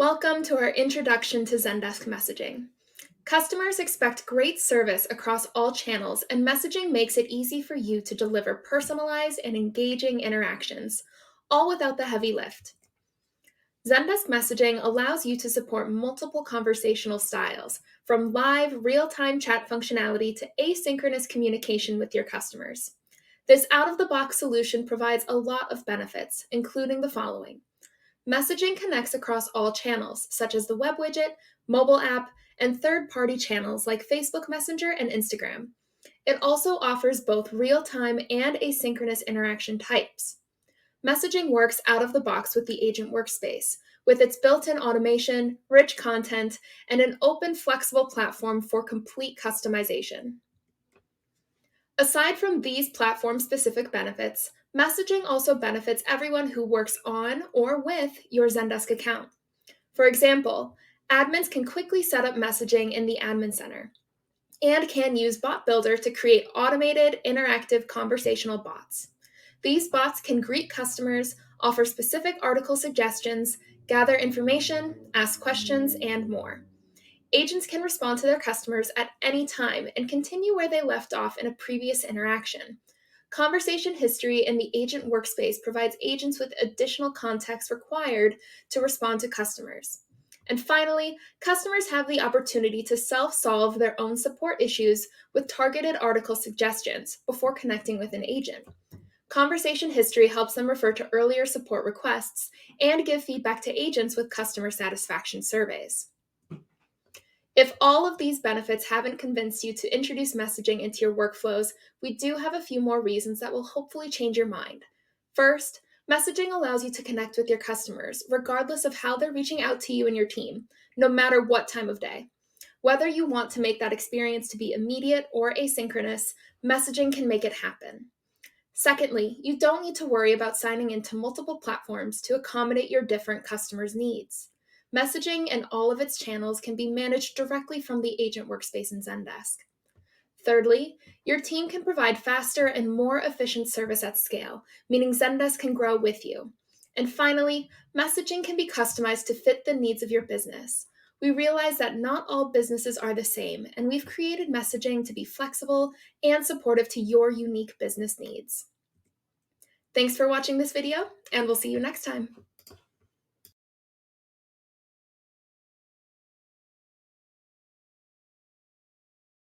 Welcome to our introduction to Zendesk Messaging. Customers expect great service across all channels, and messaging makes it easy for you to deliver personalized and engaging interactions, all without the heavy lift. Zendesk Messaging allows you to support multiple conversational styles, from live, real-time chat functionality to asynchronous communication with your customers. This out-of-the-box solution provides a lot of benefits, including the following. Messaging connects across all channels, such as the web widget, mobile app, and third-party channels like Facebook Messenger and Instagram. It also offers both real-time and asynchronous interaction types. Messaging works out of the box with the agent workspace, with its built-in automation, rich content, and an open, flexible platform for complete customization. Aside from these platform-specific benefits, messaging also benefits everyone who works on or with your Zendesk account. For example, admins can quickly set up messaging in the Admin Center and can use Bot Builder to create automated, interactive conversational bots. These bots can greet customers, offer specific article suggestions, gather information, ask questions, and more. Agents can respond to their customers at any time and continue where they left off in a previous interaction. Conversation history in the agent workspace provides agents with additional context required to respond to customers. And finally, customers have the opportunity to self-solve their own support issues with targeted article suggestions before connecting with an agent. Conversation history helps them refer to earlier support requests and give feedback to agents with customer satisfaction surveys. If all of these benefits haven't convinced you to introduce messaging into your workflows, we do have a few more reasons that will hopefully change your mind. First, messaging allows you to connect with your customers, regardless of how they're reaching out to you and your team, no matter what time of day. Whether you want to make that experience to be immediate or asynchronous, messaging can make it happen. Secondly, you don't need to worry about signing into multiple platforms to accommodate your different customers' needs. Messaging and all of its channels can be managed directly from the agent workspace in Zendesk. Thirdly, your team can provide faster and more efficient service at scale, meaning Zendesk can grow with you. And finally, messaging can be customized to fit the needs of your business. We realize that not all businesses are the same, and we've created messaging to be flexible and supportive to your unique business needs. Thanks for watching this video, and we'll see you next time.